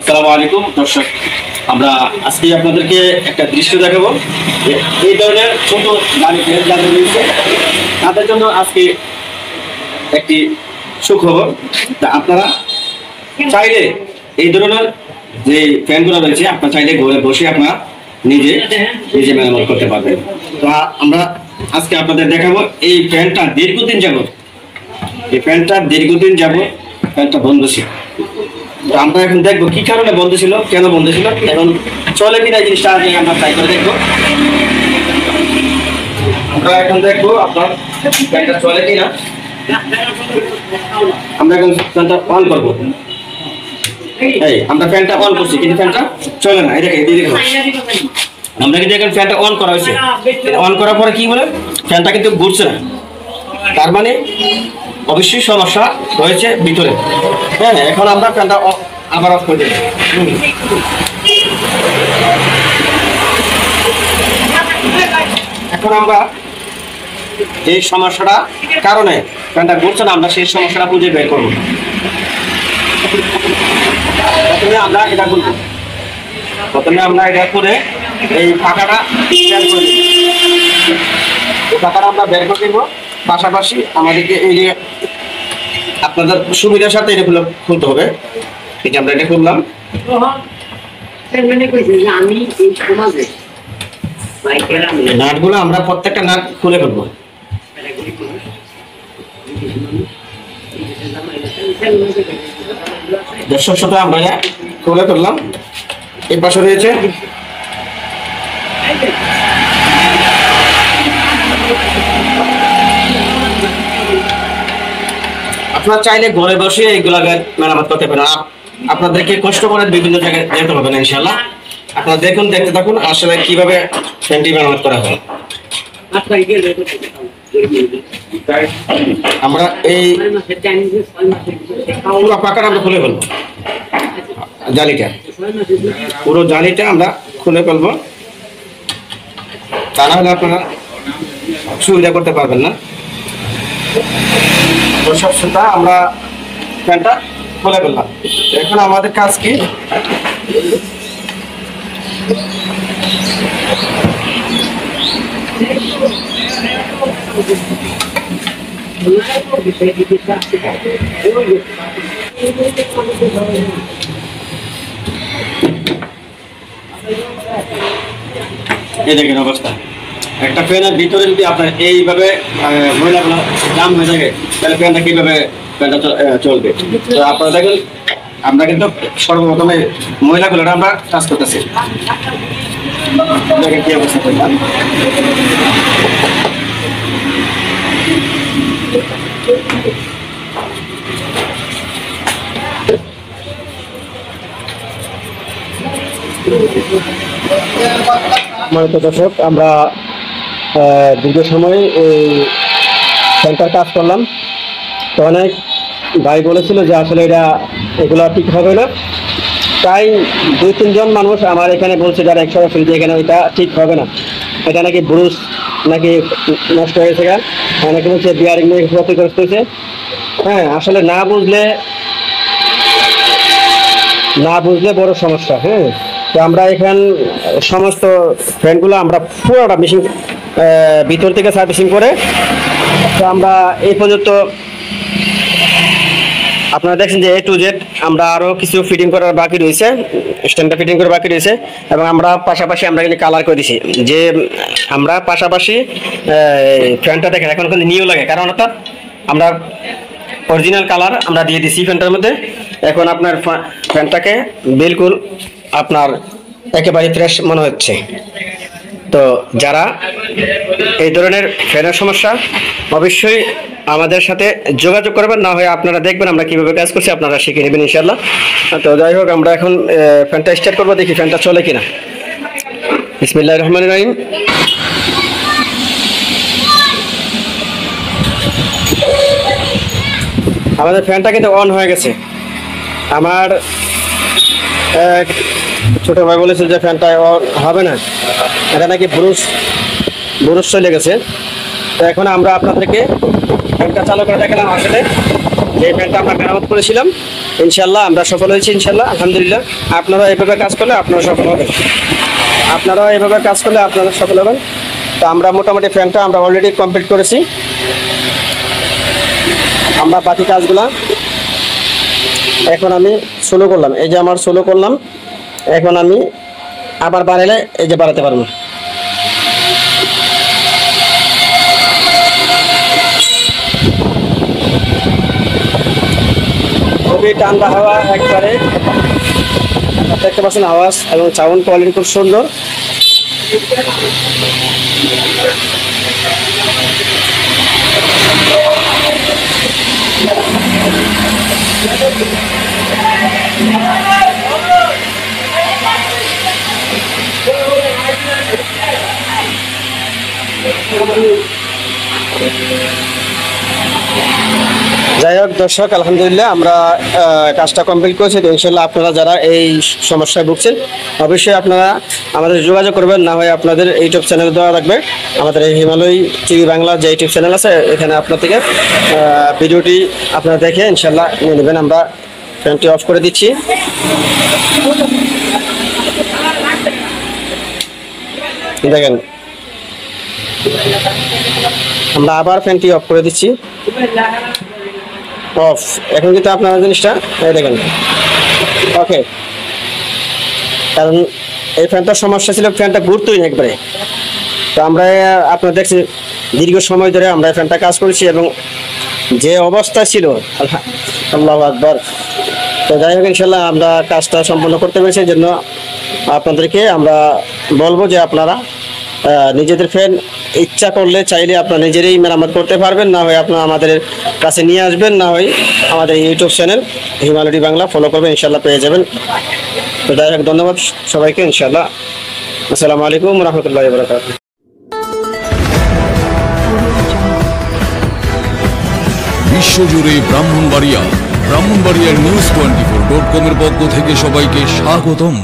আসসালামু আলাইকুম দর্শক, আমরা আজকে আপনাদেরকে একটা দৃশ্য দেখাবো। এই ধরনের ছোট গাড়ি যাদের রয়েছে তাদের জন্য আজকে একটি সুখবর। তা আপনারা চাইলে এই ধরনের যে ফ্যানগুলো রয়েছে আপনারা চাইলে ঘরে বসে আপনারা নিজে নিজে মেরামত করতে পারবেন। তো আমরা আজকে আপনাদের দেখাবো এই ফ্যানটা দীর্ঘদিন যাবত ফ্যানটা বন্ধ ছিল। তো আমরা এখন দেখবো কি কারণে বন্ধ ছিল, কেন বন্ধ ছিল, এখন চলে কিনা জিনিসটা আগে আমরা ট্রাই করে দেখবো। আমরা এখন দেখবো আপনার ফ্যানটা চলে কিনা। আমরা এখন ফ্যানটা অন করবো। এই আমরা ফ্যানটা অন করছি কিন্তু ফ্যানটা চলে না। এটাকে দেখো, আমরা কিন্তু এখন ফ্যানটা অন করা হয়েছে। অন করার পরে কি বলে ফ্যানটা কিন্তু ঘুরছে না, তার মানে অবশ্যই সমস্যা রয়েছে ভিতরে। হ্যাঁ, এখন আমরা ফ্যানটা আবার অফ করে দেব। এখন আমরা এই সমস্যাটা কারণে ফ্যানটা ঘুরছে না, আমরা সেই সমস্যাটা খুঁজে বের করবো। প্রথমে আমরা এটা করে এই ফাঁকাটা আমরা বের করে দিব। পাশাপাশি আমাদেরকে এই যে আপনাদের সুবিধার সাথে এটা খুলতে হবে। এই যে আমরা এটা খুললাম। নাটগুলো আমরা প্রত্যেকটা নাট খুলে ফেলবো। দর্শক সাথে আমরা খুলে ফেললাম। এই পাশে রয়েছে আপনারা চাইলে ঘরে বসে এইগুলা মেরামত করতে পারেন। আপনাদেরকে কষ্ট করে বিভিন্ন জায়গায় যেতে হবে না ইনশাআল্লাহ। আপনারা দেখুন, দেখতে থাকুন আসলে কিভাবে ফ্যানটি মেরামত করা হয়। আমরা এই পুরো পাকাটা আমরা খুলে ফেলবো। পুরো জালিটা আমরা খুলে ফেলবো, তা না হলে আপনারা সুবিধা করতে পারবেন না। সবসময় আমরা ফ্যানটা খুলে ফেললাম। এখন আমাদের কাজ কি, এই দেখেন অবস্থা। একটা ফ্যানের ভিতরে যদি আপনার এইভাবে ময়লাগুলো জাম হয়ে থাকে তাহলে ফ্যানটা কিভাবে চলবে। তো আপনারা দেখেন আমরা কিন্তু সর্বপ্রথমে ময়লাগুলো আমরা কাজ করতেছি। দেখেন কি অবস্থা করলাম। দর্শক, আমরা দীর্ঘ সময় এই ফ্যানটার কাজ করলাম। তো অনেক ভাই বলেছিল যে আসলে এগুলো ঠিক হবে না। তাই 2-3 জন মানুষ আমার এখানে বলছে যারা সরাসরি যে এখানে এটা ঠিক হবে না, এটা নাকি ব্রুশ নাকি নষ্ট হয়েছে। অনেকে বলছে বিয়ারিং নিয়ে ক্ষতিগ্রস্ত হয়েছে। হ্যাঁ, আসলে না বুঝলে বড় সমস্যা। হ্যাঁ, তো আমরা এখান সমস্ত ফ্যানগুলো আমরা পুরোটা মেশিন ভিতর থেকে সার্ভিসিং করে তো আমরা এই পর্যন্ত আপনারা দেখছেন যে A to Z আমরা আরও কিছু ফিটিং করার বাকি রয়েছে, স্ট্যান্ডটা ফিটিং করার বাকি রয়েছে। এবং আমরা পাশাপাশি আমরা কিন্তু কালার করে দিছি, যে আমরা পাশাপাশি ফ্যানটা দেখেন এখন কিন্তু নিউ লাগে, কারণ অর্থাৎ আমরা অরিজিনাল কালার আমরা দিয়ে দিছি ফ্যানটার মধ্যে। এখন আপনার ফ্যানটাকে বিলকুল আপনার একেবারে ফ্রেশ মনে হচ্ছে। তো যারা এই ধরনের ফ্যানের সমস্যা অবশ্যই আমাদের সাথে যোগাযোগ করবেন, না হয় আপনারা দেখবেন আমরা কিভাবে কাজ করছি, আপনারা শিখে নেবেন ইনশাআল্লাহ। তো যাই হোক, আমরা এখন ফ্যানটা স্টার্ট করবো, দেখি ফ্যানটা চলে কিনা। বিসমিল্লাহির রহমানির রহিম। আমাদের ফ্যানটা কিন্তু অন হয়ে গেছে। আমার ছোট ভাই বলেছে যে ফ্যানটা অন হবে না, এটা নাকি ব্রুশ চলে গেছে। তো এখন আমরা আপনাদেরকে ফ্যানটা চালু করে দেখালাম। আসলে যে ফ্যানটা আমরা মেরামত করেছিলাম ইনশাল্লাহ আমরা সফল হয়েছি ইনশাল্লাহ, আলহামদুলিল্লাহ। আপনারা এভাবে কাজ করলে আপনারা সফল হবেন, আপনারা এভাবে কাজ করলে আপনারা সফল হবেন। তো আমরা মোটামুটি ফ্যানটা আমরা অলরেডি কমপ্লিট করেছি। আমরা বাকি কাজগুলা এখন আমি সোলো করলাম, এই যে আমার সোলো করলাম। এখন আমি আবার বাড়ালে এই যে বাড়াতে পারবো। খুবই ঠান্ডা হাওয়া, একবারে দেখতে পাচ্ছেন আওয়াজ এবং সাউন্ড কোয়ালিটি খুব সুন্দর। যাই হোক দর্শক, আলহামদুলিল্লাহ আমরা কাজটা কমপ্লিট করেছি। তো ইনশাল্লাহ আপনারা যারা এই সমস্যায় ভুগছেন অবশ্যই আপনারা আমাদের যোগাযোগ করবেন, না হয় আপনাদের ইউটিউব চ্যানেল দেওয়া রাখবে। আমাদের এই হিমালয় টিভি বাংলা যে ইউটিউব চ্যানেল আছে, এখানে আপনার থেকে ভিডিওটি আপনারা দেখে ইনশাল্লাহ নিয়ে নেবেন। আমরা ফ্যানটি অফ করে দিচ্ছি। দেখেন আমরা আবার ফ্যানটি অফ করে দিচ্ছি, অফ। এখন কিন্তু আপনারা জিনিসটা দেখেন ওকে, কারণ এই ফ্যানটার সমস্যা ছিল, ফ্যানটা ঘুরতোই না একবারে। তো আমরা আপনারা দেখছি দীর্ঘ সময় ধরে আমরা এই ফ্যানটা কাজ করেছি এবং যে অবস্থা ছিল, আল্লাহু আকবার। তো যাই হোক ইনশাল্লাহ আমরা কাজটা সম্পন্ন করতে পেরেছি। এই জন্য আপনাদেরকে আমরা বলবো যে আপনারা নিজেদের ফ্যান ইচ্ছা করলে চাইলে আপনারা নিজেরাই মেরামত করতে পারবেন, না হয় আপনারা আমাদের কাছে নিয়ে আসবেন, না হয় আমাদের YouTube channel Himalaya TV Bangla follow করবেন, ইনশাল্লাহ পেয়ে যাবেন। তো যাই হোক ধন্যবাদ সবাইকে ইনশাল্লাহ। আসসালামু আলাইকুম রহমতুল্লাহি ওয়া বারাকাতুহু। বিশ্বজুড়ে ব্রাহ্মণবাড়িয়ার নিউজ 24.com এর পক্ষ থেকে সবাইকে স্বাগতম।